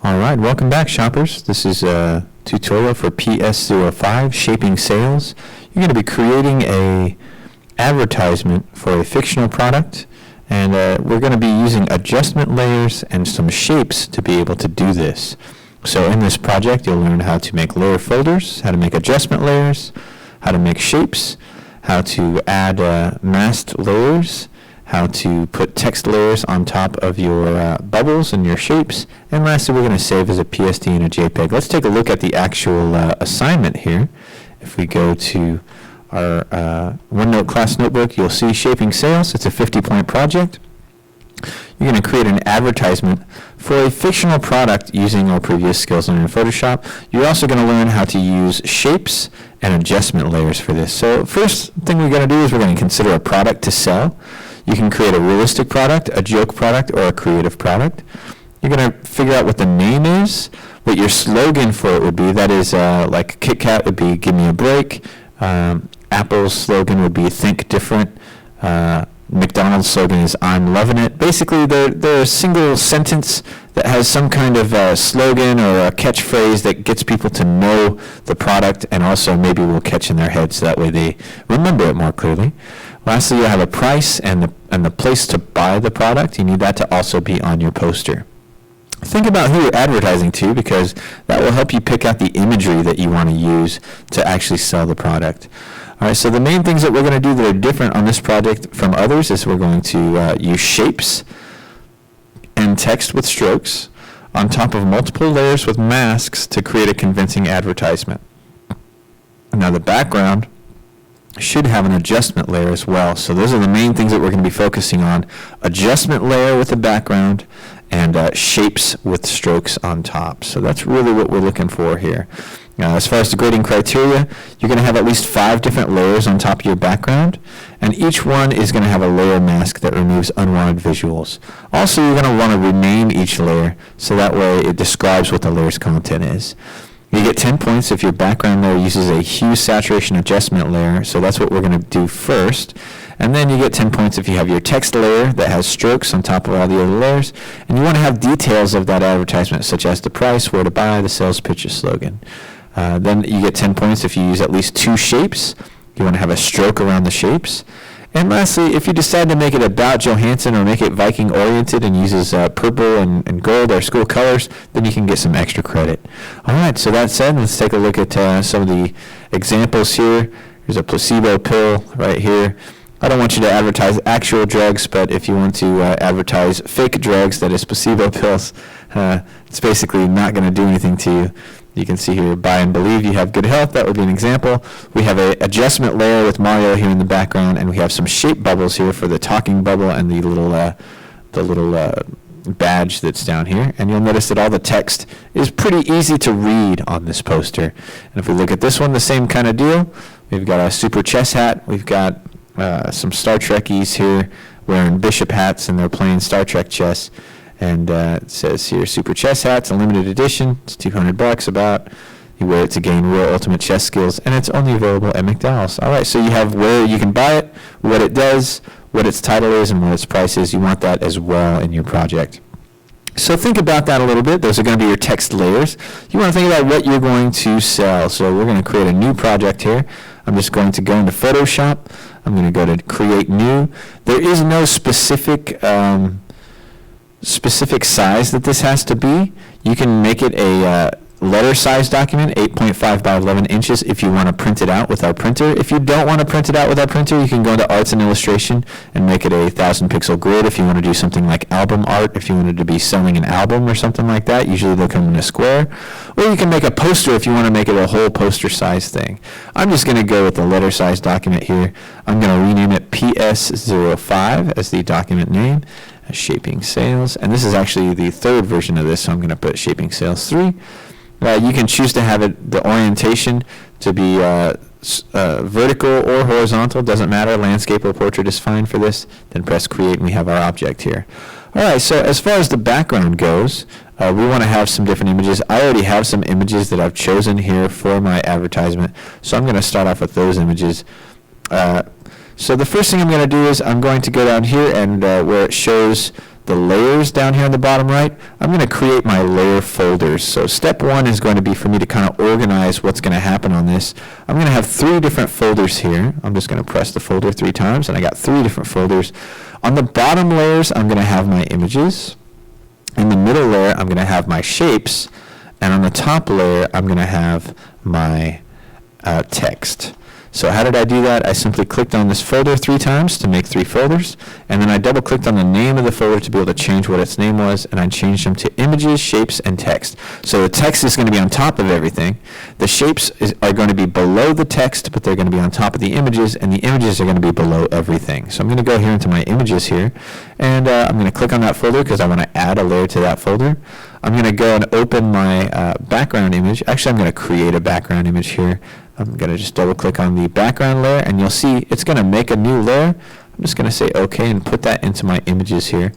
All right, welcome back, shoppers. This is a tutorial for PS05, Shaping Sales. You're going to be creating a advertisement for a fictional product, and we're going to be using adjustment layers and some shapes to be able to do this. So in this project, you'll learn how to make layer folders, how to make adjustment layers, how to make shapes, how to add masked layers, how to put text layers on top of your bubbles and your shapes, and lastly we're going to save as a PSD and a JPEG. Let's take a look at the actual assignment here. If we go to our OneNote class notebook, you'll see Shaping Sales. It's a 50-point project. You're going to create an advertisement for a fictional product using our previous skills in Photoshop. You're also going to learn how to use shapes and adjustment layers for this. So first thing we're going to do is we're going to consider a product to sell. You can create a realistic product, a joke product, or a creative product. You're going to figure out what the name is, what your slogan for it would be. That is, like Kit Kat would be "Give me a break." Apple's slogan would be "Think different." McDonald's slogan is "I'm loving it." Basically, they're a single sentence that has some kind of slogan or a catchphrase that gets people to know the product, and also maybe will catch in their heads so that way they remember it more clearly. Lastly, you have a price and the place to buy the product. You need that to also be on your poster. Think about who you're advertising to, because that will help you pick out the imagery that you want to use to actually sell the product. All right, so the main things that we're going to do that are different on this project from others is we're going to use shapes and text with strokes on top of multiple layers with masks to create a convincing advertisement. Now the background should have an adjustment layer as well. So those are the main things that we're going to be focusing on: adjustment layer with the background and shapes with strokes on top. So that's really what we're looking for here. As far as the grading criteria, you're going to have at least 5 different layers on top of your background, and each one is going to have a layer mask that removes unwanted visuals. Also, you're going to want to rename each layer so that way it describes what the layer's content is. You get 10 points if your background layer uses a HueSaturation Adjustment layer, so that's what we're going to do first. And then you get 10 points if you have your text layer that has strokes on top of all the other layers. And you want to have details of that advertisement, such as the price, where to buy, the sales pitch, or slogan. Then you get 10 points if you use at least 2 shapes. You want to have a stroke around the shapes. And lastly, if you decide to make it about Johansson or make it Viking-oriented and uses purple and gold, our school colors, then you can get some extra credit. All right, so that said, let's take a look at some of the examples here. There's a placebo pill right here. I don't want you to advertise actual drugs, but if you want to advertise fake drugs, that is placebo pills, it's basically not going to do anything to you. You can see here, buy and believe you have good health. That would be an example. We have an adjustment layer with Mario here in the background, and we have some shape bubbles here for the talking bubble and the little badge that's down here. And you'll notice that all the text is pretty easy to read on this poster. And if we look at this one, the same kind of deal. We've got a super chess hat. We've got some Star Trekkies here wearing bishop hats, and they're playing Star Trek chess. And it says here, Super Chess Hats, a limited edition. It's $200 about. You wear it to gain real ultimate chess skills, and it's only available at McDonald's. All right, so you have where you can buy it, what it does, what its title is, and what its price is. You want that as well in your project. So think about that a little bit. Those are going to be your text layers. You want to think about what you're going to sell. So we're going to create a new project here. I'm just going to go into Photoshop. I'm going to go to Create New. There is no specific size that this has to be. You can make it a letter size document, 8.5 by 11 inches, if you want to print it out with our printer. If you don't want to print it out with our printer, you can go into Arts and Illustration and make it a 1,000 pixel grid if you want to do something like album art, if you wanted to be selling an album or something like that. Usually they'll come in a square. Or you can make a poster if you want to make it a whole poster size thing. I'm just going to go with the letter size document here. I'm going to rename it PS05 as the document name. Shaping Sales, and this is actually the 3rd version of this, so I'm going to put Shaping Sales 3. You can choose to have it, the orientation to be vertical or horizontal, doesn't matter, landscape or portrait is fine for this. Then press Create and we have our object here. All right, so as far as the background goes, we want to have some different images. I already have some images that I've chosen here for my advertisement, so I'm going to start off with those images. So the first thing I'm going to do is I'm going to go down here and where it shows the layers down here on the bottom right, I'm going to create my layer folders. So step one is going to be for me to kind of organize what's going to happen on this. I'm going to have 3 different folders here. I'm just going to press the folder 3 times, and I got 3 different folders. On the bottom layers, I'm going to have my images. In the middle layer, I'm going to have my shapes. And on the top layer, I'm going to have my text. So how did I do that? I simply clicked on this folder 3 times to make 3 folders, and then I double-clicked on the name of the folder to be able to change what its name was, and I changed them to images, shapes, and text. So the text is going to be on top of everything. The shapes are going to be below the text, but they're going to be on top of the images, and the images are going to be below everything. So I'm going to go here into my images here, and I'm going to click on that folder because I want to add a layer to that folder. I'm going to go and open my background image. Actually, I'm going to create a background image here. I'm going to just double click on the background layer, and you'll see it's going to make a new layer. I'm just going to say OK and put that into my images here.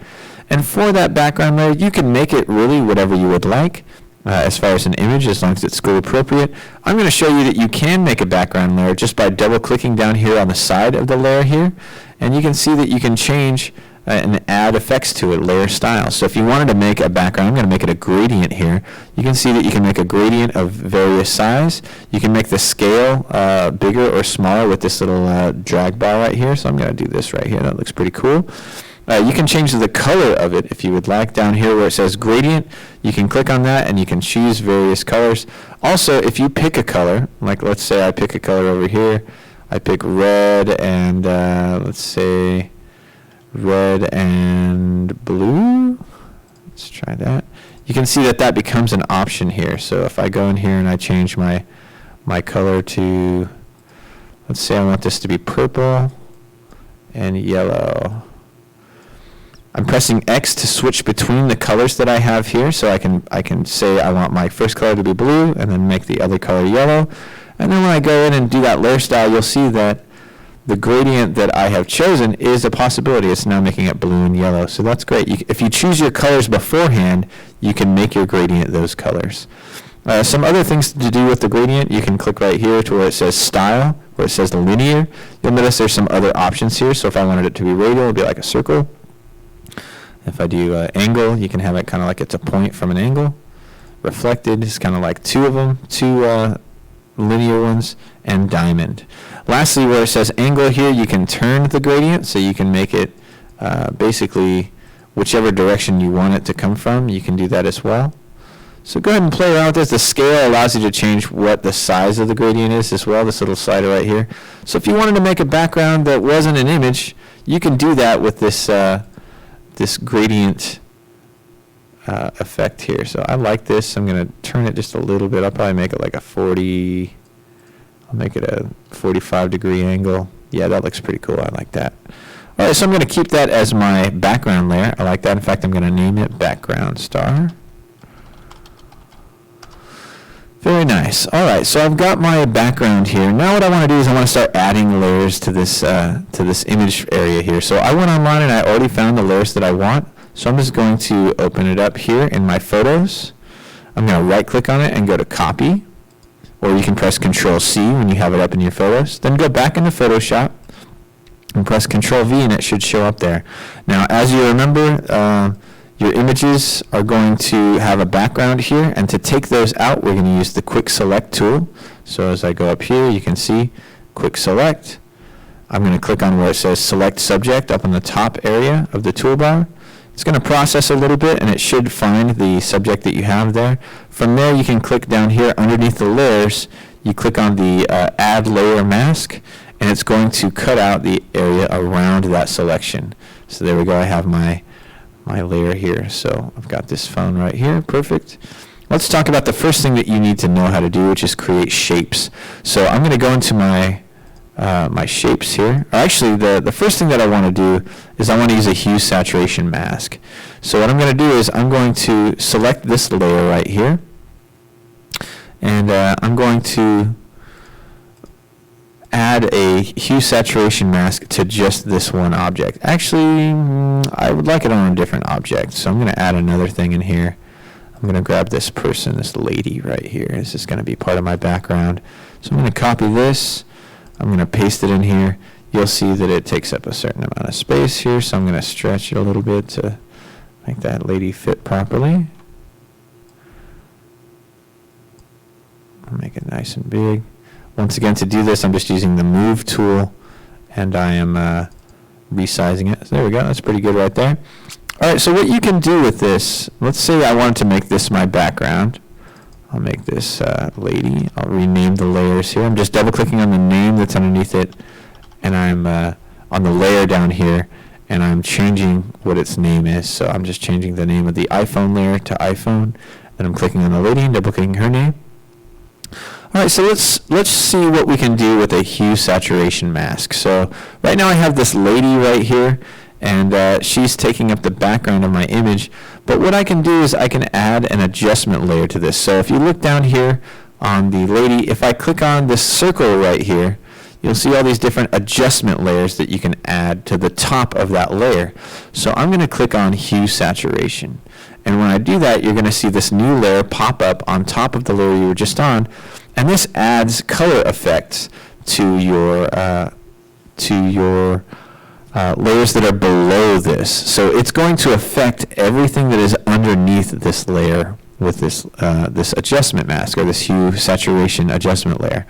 And for that background layer, you can make it really whatever you would like as far as an image, as long as it's school appropriate. I'm going to show you that you can make a background layer just by double clicking down here on the side of the layer here, and you can see that you can change and add effects to it, layer style. So if you wanted to make a background, I'm going to make it a gradient here. You can see that you can make a gradient of various size. You can make the scale bigger or smaller with this little drag bar right here. So I'm going to do this right here. That looks pretty cool. You can change the color of it if you would like. Down here where it says gradient, you can click on that and you can choose various colors. Also, if you pick a color, like let's say I pick a color over here, I pick red and let's say red and blue. Let's try that. You can see that that becomes an option here. So if I go in here and I change my color to, let's say I want this to be purple and yellow. I'm pressing X to switch between the colors that I have here. So I can say I want my first color to be blue and then make the other color yellow. And then when I go in and do that layer style, you'll see that the gradient that I have chosen is a possibility. It's now making it blue and yellow. So that's great. If you choose your colors beforehand, you can make your gradient those colors. Some other things to do with the gradient, you can click right here to where it says style, where it says linear. You'll notice there's some other options here. So if I wanted it to be radial, it would be like a circle. If I do angle, you can have it kind of like it's a point from an angle. Reflected is kind of like 2 of them, 2 linear ones, and diamond. Lastly, where it says angle here, you can turn the gradient, so you can make it basically whichever direction you want it to come from. You can do that as well. So go ahead and play around with this. The scale allows you to change what the size of the gradient is as well, this little slider right here. So if you wanted to make a background that wasn't an image, you can do that with this, this gradient effect here. So I like this. I'm going to turn it just a little bit. I'll probably make it like a 40, I'll make it a 45-degree angle. Yeah, that looks pretty cool. I like that. All right, so I'm going to keep that as my background layer. I like that. In fact, I'm going to name it background star. Very nice. All right, so I've got my background here. Now what I want to do is I want to start adding layers to this image area here. So I went online and I already found the layers that I want. So I'm just going to open it up here in my photos. I'm going to right-click on it and go to copy. Or you can press Control-C when you have it up in your photos. Then go back into Photoshop and press Control-V and it should show up there. Now, as you remember, your images are going to have a background here, and to take those out, we're going to use the Quick Select tool. So as I go up here, you can see Quick Select. I'm going to click on where it says Select Subject up in the top area of the toolbar. It's going to process a little bit, and it should find the subject that you have there. From there, you can click down here underneath the layers. You click on the Add Layer Mask, and it's going to cut out the area around that selection. So there we go. I have my layer here. So I've got this phone right here. Perfect. Let's talk about the first thing that you need to know how to do, which is create shapes. So I'm going to go into my shapes here. Or actually, the first thing that I want to do is I want to use a HueSaturation Mask. So what I'm going to do is I'm going to select this layer right here, and I'm going to add a HueSaturation Mask to just this one object. Actually, I would like it on a different object, so I'm going to add another thing in here. I'm going to grab this person, this lady right here. This is going to be part of my background. So I'm going to copy this. I'm going to paste it in here. You'll see that it takes up a certain amount of space here, so I'm going to stretch it a little bit to Make that lady fit properly. I'll make it nice and big. Once again, to do this, I'm just using the Move tool, and I am resizing it. So there we go. That's pretty good right there. All right, so what you can do with this, let's say I wanted to make this my background. I'll make this lady. I'll rename the layers here. I'm just double-clicking on the name that's underneath it, and I'm on the layer down here, and I'm changing what its name is. So I'm just changing the name of the iPhone layer to iPhone, and I'm clicking on the lady and double-clicking her name. All right, so let's see what we can do with a hue saturation mask. So right now I have this lady right here, and she's taking up the background of my image. But what I can do is I can add an adjustment layer to this. So if you look down here on the lady, if I click on this circle right here, you'll see all these different adjustment layers that you can add to the top of that layer. So I'm going to click on hue saturation. And when I do that, you're going to see this new layer pop up on top of the layer you were just on. And this adds color effects to your layers that are below this. So it's going to affect everything that is underneath this layer with this this adjustment mask, or this hue saturation adjustment layer.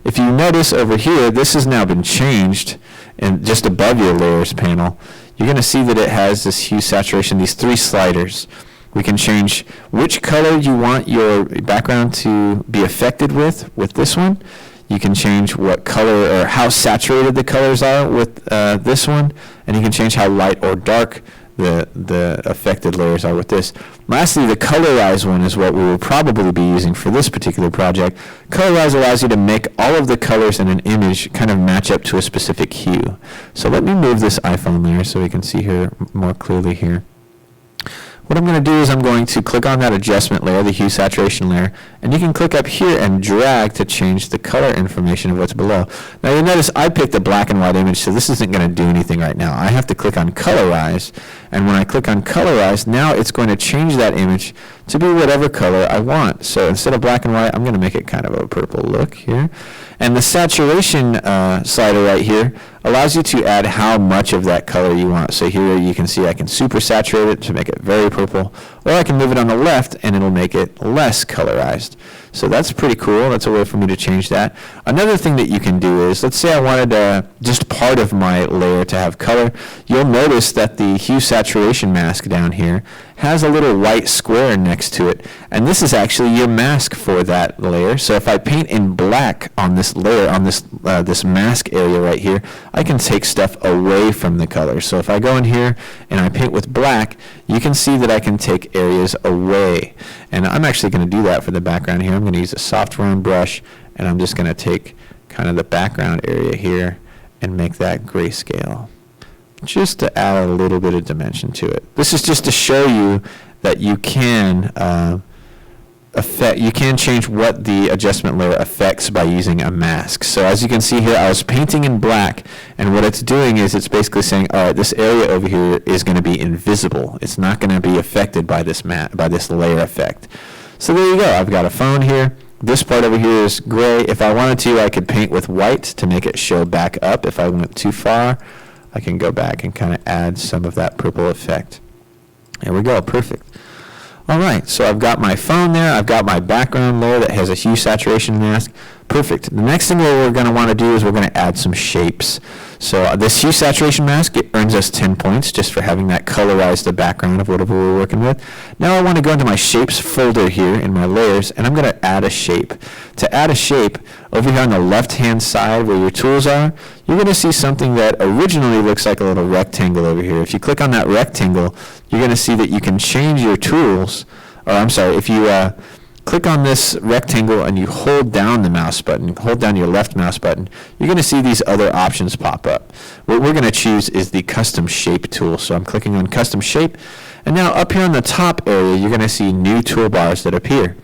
If you notice over here, this has now been changed, and just above your layers panel, you're going to see that it has this hue saturation, these three sliders. We can change which color you want your background to be affected with this one. You can change what color or how saturated the colors are with this one, and you can change how light or dark the affected layers are with this. Lastly, the Colorize one is what we will probably be using for this particular project. Colorize allows you to make all of the colors in an image kind of match up to a specific hue. So let me move this iPhone layer so we can see here more clearly here. What I'm going to do is I'm going to click on that adjustment layer, the hue saturation layer, and you can click up here and drag to change the color information of what's below. Now you'll notice I picked a black and white image, so this isn't going to do anything right now. I have to click on Colorize, and when I click on Colorize, now it's going to change that image to be whatever color I want. So instead of black and white, I'm going to make it kind of a purple look here. And the saturation slider right here allows you to add how much of that color you want. So here you can see I can super saturate it to make it very purple, or I can move it on the left and it'll make it less colorized. So that's pretty cool. That's a way for me to change that. Another thing that you can do is, let's say I wanted just part of my layer to have color. You'll notice that the hue saturation mask down here has a little white square next to it, and this is actually your mask for that layer. So if I paint in black on this layer, on this mask area right here, I can take stuff away from the color. So if I go in here and I paint with black, you can see that I can take areas away. And I'm actually going to do that for the background here. I'm going to use a soft round brush, and I'm just going to take kind of the background area here and make that grayscale, just to add a little bit of dimension to it. This is just to show you that you can change what the adjustment layer affects by using a mask. So as you can see here, I was painting in black, and what it's doing is it's basically saying, all right, this area over here is going to be invisible. It's not going to be affected by this layer effect. So there you go. I've got a phone here. This part over here is gray. If I wanted to, I could paint with white to make it show back up. If I went too far, I can go back and kind of add some of that purple effect. There we go. Perfect. All right, so I've got my phone there. I've got my background layer that has a hue saturation mask. Perfect. The next thing that we're going to want to do is we're going to add some shapes. So this hue saturation mask, it earns us 10 points just for having that colorized the background of whatever we're working with. Now I want to go into my shapes folder here in my layers, and I'm going to add a shape. To add a shape, over here on the left-hand side where your tools are, you're going to see something that originally looks like a little rectangle over here. If you click on that rectangle, you're going to see that you can change your tools, or I'm sorry, if you click on this rectangle and you hold down the mouse button, hold down your left mouse button, you're going to see these other options pop up. What we're going to choose is the custom shape tool. So I'm clicking on custom shape, and now up here on the top area, you're going to see new toolbars that appear.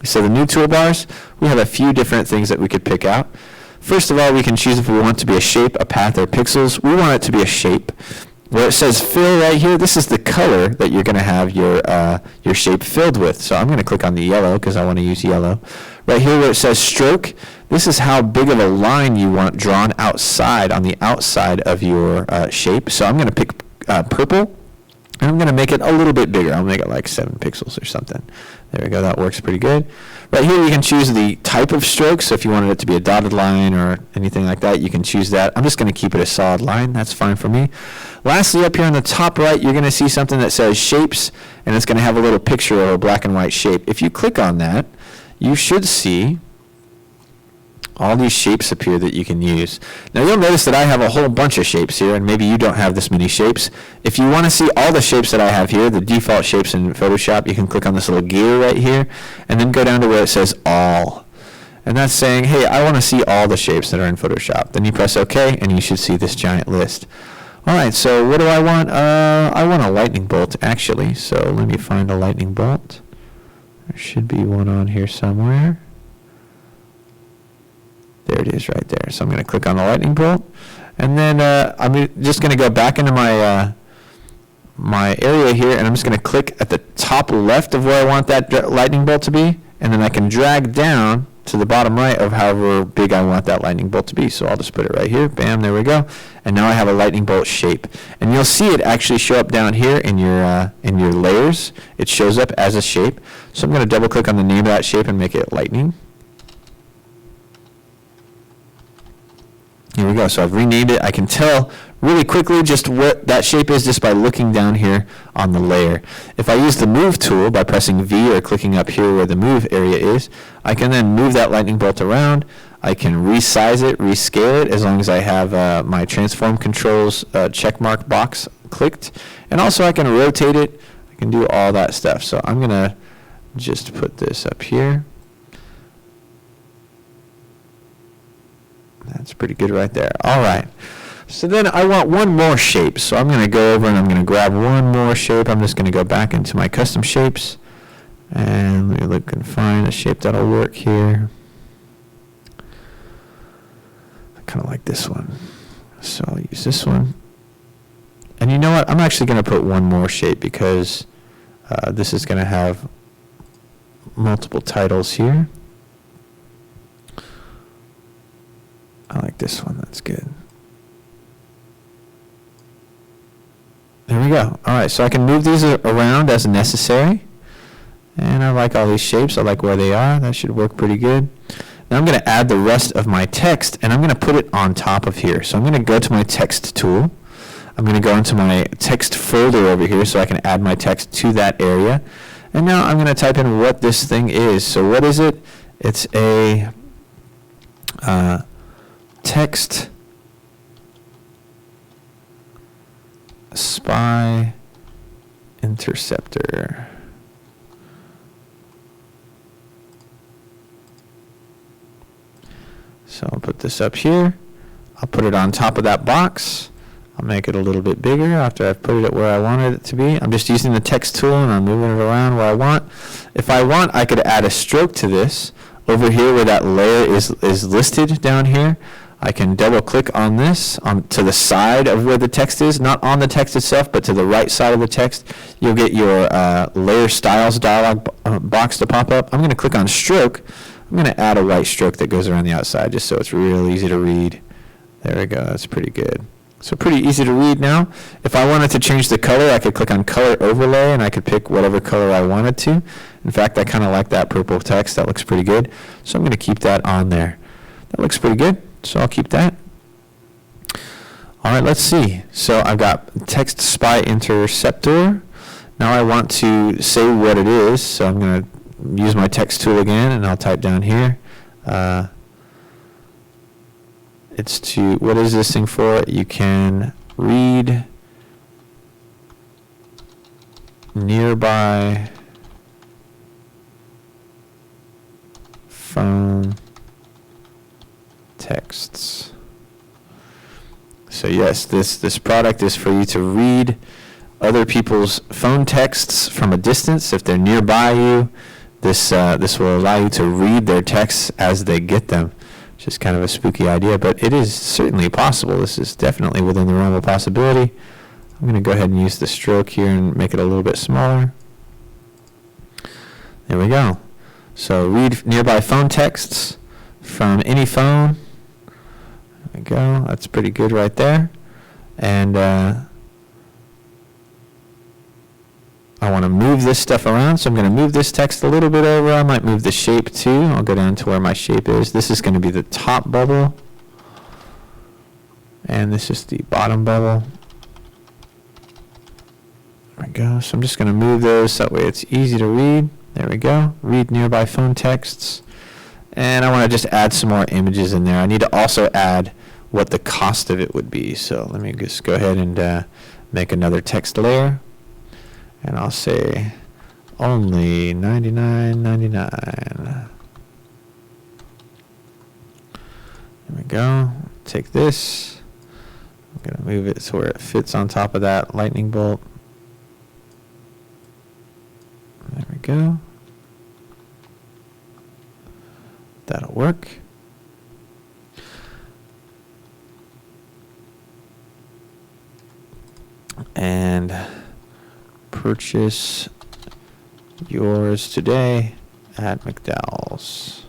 So the new toolbars, we have a few different things that we could pick out. First of all, we can choose if we want it to be a shape, a path, or pixels. We want it to be a shape. Where it says fill right here, this is the color that you're going to have your shape filled with. So I'm going to click on the yellow because I want to use yellow. Right here where it says stroke, this is how big of a line you want drawn outside, on the outside of your shape. So I'm going to pick purple. And I'm going to make it a little bit bigger. I'll make it like 7 pixels or something. There we go. That works pretty good. Right here, you can choose the type of stroke. So if you wanted it to be a dotted line or anything like that, you can choose that. I'm just going to keep it a solid line. That's fine for me. Lastly, up here on the top right, you're going to see something that says Shapes, and it's going to have a little picture of a black and white shape. If you click on that, you should see all these shapes appear that you can use. Now you'll notice that I have a whole bunch of shapes here, and maybe you don't have this many shapes. If you want to see all the shapes that I have here, the default shapes in Photoshop, you can click on this little gear right here, and then go down to where it says All. And that's saying, hey, I want to see all the shapes that are in Photoshop. Then you press OK, and you should see this giant list. All right, so what do I want? I want a lightning bolt, actually. So let me find a lightning bolt. There should be one on here somewhere. There it is right there. So I'm going to click on the lightning bolt. And then I'm just going to go back into my my area here, and I'm just going to click at the top left of where I want that lightning bolt to be. And then I can drag down to the bottom right of however big I want that lightning bolt to be. So I'll just put it right here. Bam, there we go. And now I have a lightning bolt shape. And you'll see it actually show up down here in your layers. It shows up as a shape. So I'm going to double click on the name of that shape and make it lightning. Here we go. So I've renamed it. I can tell really quickly just what that shape is just by looking down here on the layer. If I use the Move tool by pressing V or clicking up here where the Move area is, I can then move that lightning bolt around. I can resize it, rescale it, as long as I have my Transform Controls checkmark box clicked. And also I can rotate it. I can do all that stuff. So I'm going to just put this up here. That's pretty good right there. All right. So then I want one more shape. So I'm going to go over and I'm going to grab one more shape. I'm just going to go back into my custom shapes. And let me look and find a shape that'll work here. I kind of like this one. So I'll use this one. And you know what? I'm actually going to put one more shape because this is going to have multiple titles here. I like this one. That's good. There we go. All right, so I can move these around as necessary. And I like all these shapes. I like where they are. That should work pretty good. Now I'm going to add the rest of my text, and I'm going to put it on top of here. So I'm going to go to my text tool. I'm going to go into my text folder over here so I can add my text to that area. And now I'm going to type in what this thing is. So what is it? It's a text Spy Interceptor. So I'll put this up here. I'll put it on top of that box. I'll make it a little bit bigger after I've put it where I wanted it to be. I'm just using the text tool and I'm moving it around where I want. If I want, I could add a stroke to this. Over here where that layer is listed down here, I can double click on this to the side of where the text is, not on the text itself, but to the right side of the text. You'll get your layer styles dialog box to pop up. I'm going to click on stroke. I'm going to add a white stroke that goes around the outside just so it's real easy to read. There we go. That's pretty good. So pretty easy to read now. If I wanted to change the color, I could click on color overlay and I could pick whatever color I wanted to. In fact, I kind of like that purple text. That looks pretty good. So I'm going to keep that on there. That looks pretty good. So I'll keep that. All right, let's see. So I've got text Spy Interceptor. Now I want to say what it is. So I'm going to use my text tool again and I'll type down here. What is this thing for? You can read nearby phone texts. So yes, this product is for you to read other people's phone texts from a distance. If they're nearby you, this will allow you to read their texts as they get them. Just kind of a spooky idea, but it is certainly possible. This is definitely within the realm of possibility. I'm going to go ahead and use the stroke here and make it a little bit smaller. There we go. So read nearby phone texts from any phone. There we go. That's pretty good right there. And I want to move this stuff around, so I'm going to move this text a little bit over. I might move the shape too. I'll go down to where my shape is. This is going to be the top bubble, and this is the bottom bubble. There we go. So I'm just going to move those so that way it's easy to read. There we go. Read nearby phone texts. And I want to just add some more images in there. I need to also add what the cost of it would be. So let me just go ahead and make another text layer. And I'll say only $99.99. There we go. Take this. I'm going to move it so where it fits on top of that lightning bolt. There we go. That'll work. And purchase yours today at McDowell's.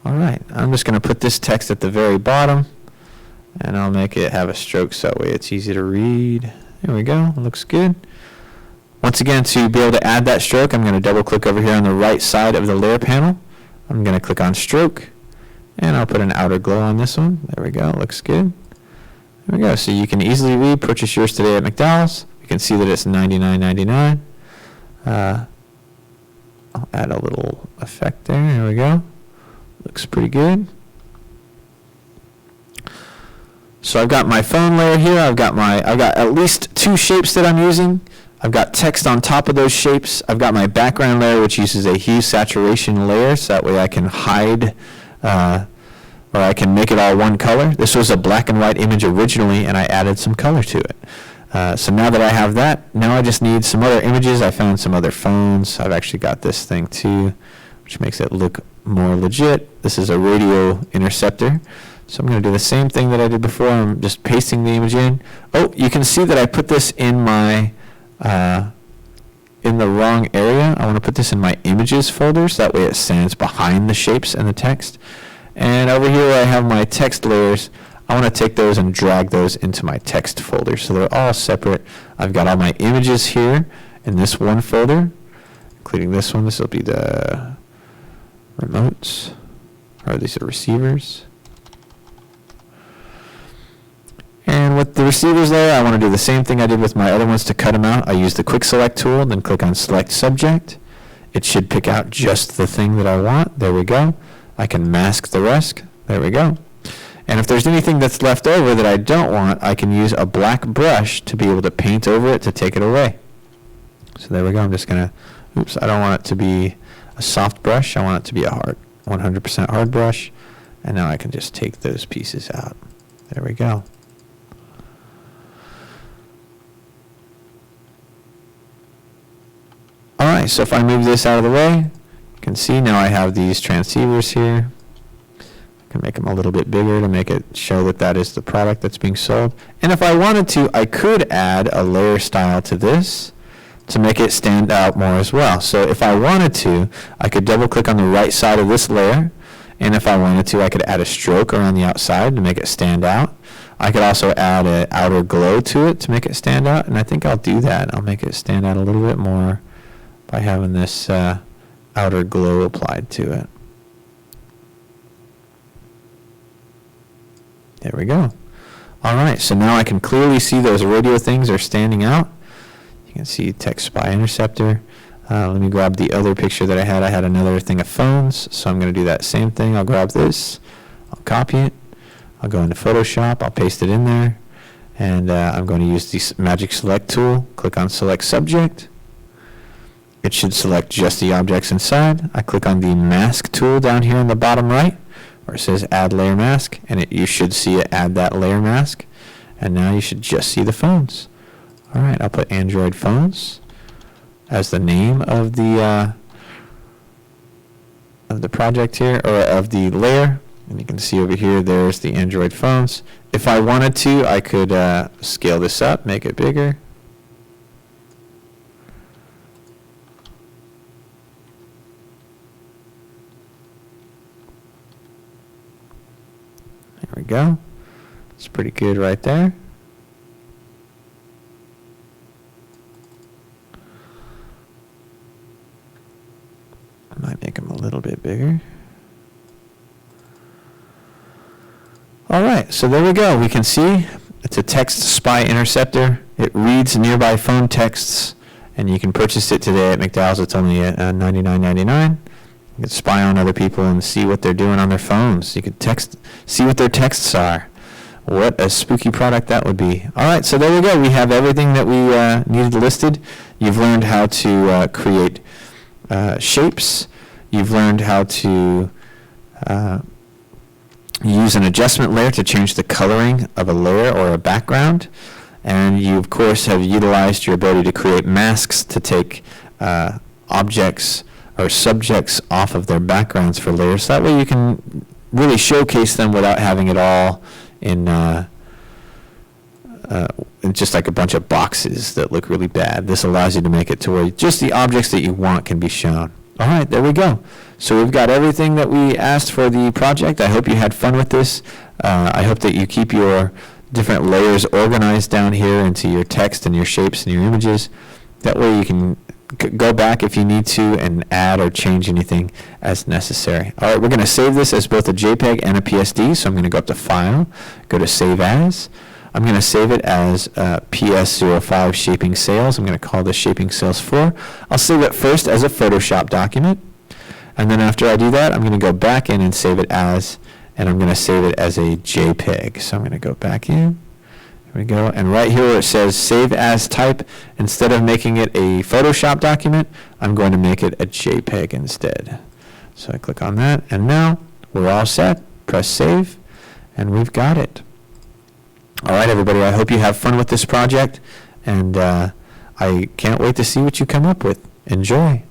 All right, I'm just going to put this text at the very bottom, and I'll make it have a stroke so that way it's easy to read. There we go. Looks good. Once again, to be able to add that stroke, I'm going to double click over here on the right side of the layer panel. I'm going to click on stroke, and I'll put an outer glow on this one. There we go. Looks good. There we go. So you can easily read purchase yours today at McDowell's. You can see that it's $99.99. I'll add a little effect there. There we go. Looks pretty good. So I've got my phone layer here. I've got at least two shapes that I'm using. I've got text on top of those shapes. I've got my background layer, which uses a hue saturation layer, so that way I can hide or I can make it all one color. This was a black and white image originally, and I added some color to it. So now that I have that, now I just need some other images. I found some other phones. I've actually got this thing too, which makes it look more legit. This is a radio interceptor. So I'm going to do the same thing that I did before. I'm just pasting the image in. Oh, you can see that I put this in my in the wrong area. I want to put this in my images folder, so that way it stands behind the shapes and the text. And over here where I have my text layers, I want to take those and drag those into my text folder. So they're all separate. I've got all my images here in this one folder, including this one. This will be the remotes, or these are receivers. And with the receivers layer, I want to do the same thing I did with my other ones to cut them out. I use the quick select tool, then click on select subject. It should pick out just the thing that I want. There we go. I can mask the rest. There we go. And if there's anything that's left over that I don't want, I can use a black brush to be able to paint over it to take it away. So there we go. I'm just going to, oops, I don't want it to be a soft brush. I want it to be a hard, 100% hard brush. And now I can just take those pieces out. There we go. All right, so if I move this out of the way, you can see now I have these transceivers here. I can make them a little bit bigger to make it show that that is the product that's being sold. And if I wanted to, I could add a layer style to this to make it stand out more as well. So if I wanted to, I could double click on the right side of this layer, and if I wanted to, I could add a stroke around the outside to make it stand out. I could also add an outer glow to it to make it stand out, and I think I'll do that. I'll make it stand out a little bit more by having this outer glow applied to it. There we go. All right, so now I can clearly see those radio things are standing out. You can see text Spy Interceptor. Let me grab the other picture that I had. I had another thing of phones, so I'm going to do that same thing. I'll grab this. I'll copy it. I'll go into Photoshop. I'll paste it in there. And I'm going to use the Magic Select tool. Click on Select Subject. It should select just the objects inside. I click on the Mask tool down here on the bottom right, where it says Add Layer Mask, and you should see it add that layer mask. And now you should just see the phones. All right, I'll put Android phones as the name of the project here, or of the layer. And you can see over here, there's the Android phones. If I wanted to, I could scale this up, make it bigger. There we go. It's pretty good right there. little bit bigger. All right, so there we go. We can see it's a text spy interceptor. It reads nearby phone texts, and you can purchase it today at McDowell's. It's only at $99.99. You can spy on other people and see what they're doing on their phones. You can see what their texts are. What a spooky product that would be. All right, so there we go. We have everything that we needed listed. You've learned how to create shapes. You've learned how to use an adjustment layer to change the coloring of a layer or a background. And you, of course, have utilized your ability to create masks to take objects or subjects off of their backgrounds for layers. That way you can really showcase them without having it all in just like a bunch of boxes that look really bad. This allows you to make it to where just the objects that you want can be shown. All right, there we go. So we've got everything that we asked for the project. I hope you had fun with this. I hope that you keep your different layers organized down here into your text and your shapes and your images. That way you can go back if you need to and add or change anything as necessary. All right, we're going to save this as both a JPEG and a PSD. So I'm going to go up to File, go to Save As. I'm going to save it as PS05 Shaping Sales. I'm going to call this Shaping Sales 4. I'll save it first as a Photoshop document. And then after I do that, I'm going to go back in and save it as, and I'm going to save it as a JPEG. So I'm going to go back in. Here we go. And right here where it says Save As Type, instead of making it a Photoshop document, I'm going to make it a JPEG instead. So I click on that, and now we're all set. Press Save, and we've got it. All right, everybody, I hope you have fun with this project, and I can't wait to see what you come up with. Enjoy.